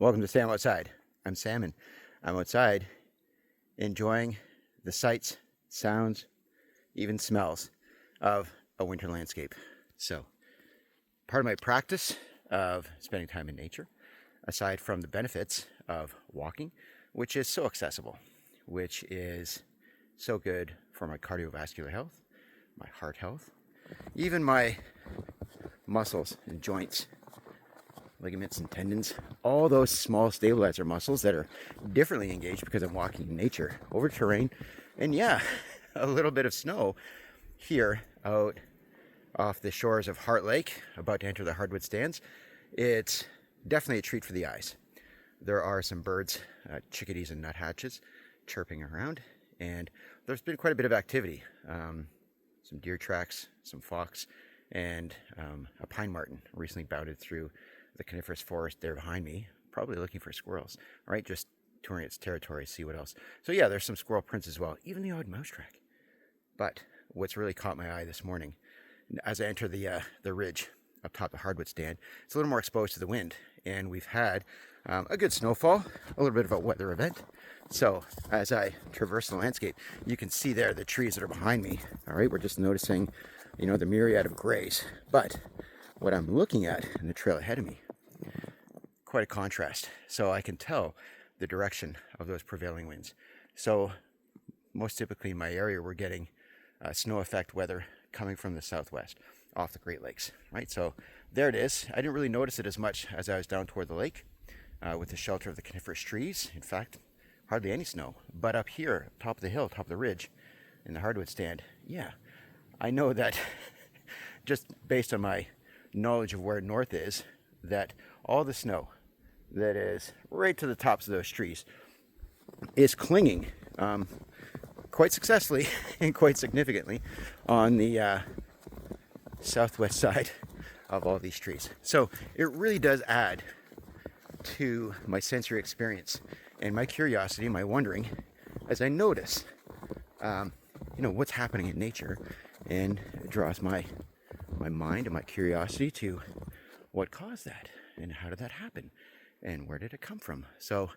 Welcome to Sam Outside. I'm Sam, and I'm outside enjoying the sights, sounds, even smells of a winter landscape. So, part of my practice of spending time in nature, aside from the benefits of walking, which is so accessible, which is so good for my cardiovascular health, my heart health, even my muscles and joints, ligaments and tendons, all those small stabilizer muscles that are differently engaged because I'm walking in nature over terrain. And yeah, a little bit of snow here out off the shores of Heart Lake, about to enter the hardwood stands. It's definitely a treat for the eyes. There are some birds, chickadees and nuthatches, chirping around, and there's been quite a bit of activity. Some deer tracks, some fox, and a pine marten recently bounded through the coniferous forest there behind me, probably looking for squirrels, right? Just touring its territory, see what else. So yeah, there's some squirrel prints as well, even the odd mouse track. But what's really caught my eye this morning, as I enter the ridge up top the hardwood stand, it's a little more exposed to the wind, and we've had a good snowfall, a little bit of a weather event. So as I traverse the landscape, you can see there the trees that are behind me. All right, we're just noticing, the myriad of grays. But what I'm looking at in the trail ahead of me, quite a contrast. So I can tell the direction of those prevailing winds. So most typically in my area, we're getting snow effect weather coming from the southwest off the Great Lakes, right? So there it is. I didn't really notice it as much as I was down toward the lake with the shelter of the coniferous trees. In fact, hardly any snow. But up here, top of the hill, top of the ridge, in the hardwood stand, yeah, I know that just based on my knowledge of where north is, that all the snow that is right to the tops of those trees is clinging quite successfully and quite significantly on the southwest side of all these trees. So it really does add to my sensory experience and my curiosity, my wondering, as I notice, what's happening in nature, and it draws my mind and my curiosity to what caused that, and how did that happen, and where did it come from. So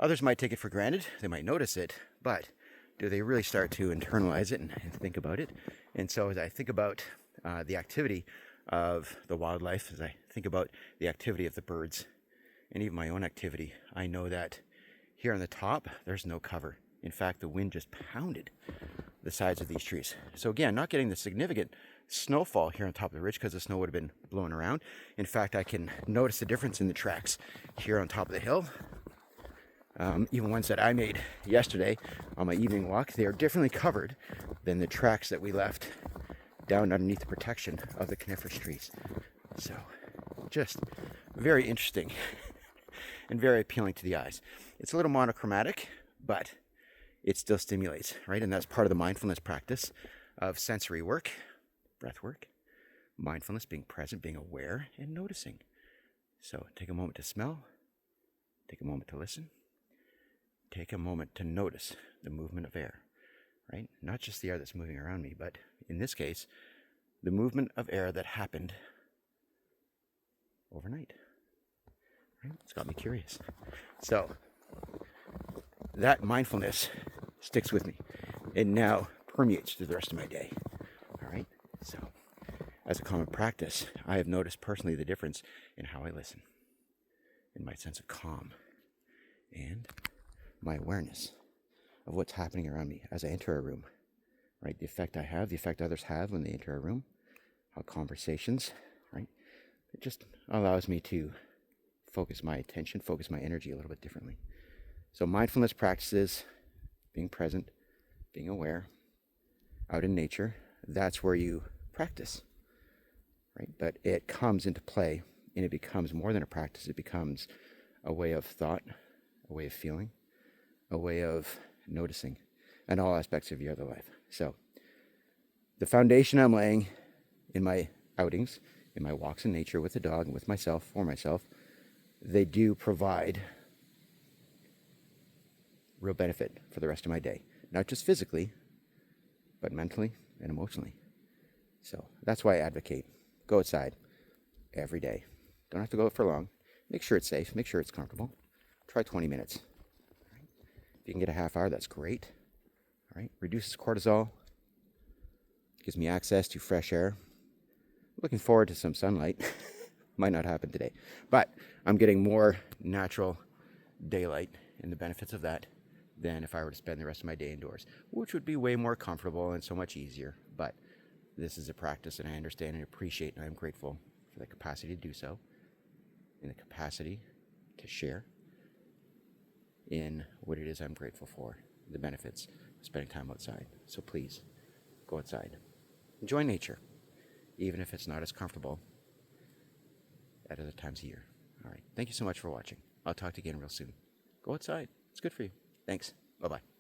others might take it for granted, they might notice it, but do they really start to internalize it and think about it? And so as I think about the activity of the wildlife, as I think about the activity of the birds, and even my own activity, I know that here on the top, there's no cover. In fact, the wind just pounded the sides of these trees. So again, not getting the significant snowfall here on top of the ridge because the snow would have been blown around. In fact, I can notice the difference in the tracks here on top of the hill. Even ones that I made yesterday on my evening walk, they are differently covered than the tracks that we left down underneath the protection of the coniferous trees. So just very interesting and very appealing to the eyes. It's a little monochromatic, but it still stimulates, right? And that's part of the mindfulness practice of sensory work, breath work, mindfulness, being present, being aware, and noticing. So take a moment to smell, take a moment to listen, take a moment to notice the movement of air, right? Not just the air that's moving around me, but in this case, the movement of air that happened overnight, right? It's got me curious. So that mindfulness sticks with me and now permeates through the rest of my day. All right. So as a common practice, I have noticed personally the difference in how I listen, in my sense of calm, and my awareness of what's happening around me as I enter a room, right? The effect I have, the effect others have when they enter a room, how conversations, right? It just allows me to focus my attention, focus my energy a little bit differently. So mindfulness practices, being present, being aware, out in nature, that's where you practice, right? But it comes into play and it becomes more than a practice. It becomes a way of thought, a way of feeling, a way of noticing in all aspects of your other life. So the foundation I'm laying in my outings, in my walks in nature with the dog and with myself, for myself, they do provide real benefit for the rest of my day. Not just physically, but mentally and emotionally. So that's why I advocate go outside every day. Don't have to go for long. Make sure it's safe. Make sure it's comfortable. Try 20 minutes. All right. If you can get a half hour, that's great. All right. Reduces cortisol. Gives me access to fresh air. Looking forward to some sunlight. Might not happen today, but I'm getting more natural daylight and the benefits of that than if I were to spend the rest of my day indoors, which would be way more comfortable and so much easier. But this is a practice, and I understand and appreciate, and I'm grateful for the capacity to do so, and the capacity to share in what it is I'm grateful for, the benefits of spending time outside. So please, go outside. Enjoy nature, even if it's not as comfortable at other times of year. All right. Thank you so much for watching. I'll talk to you again real soon. Go outside. It's good for you. Thanks. Bye-bye.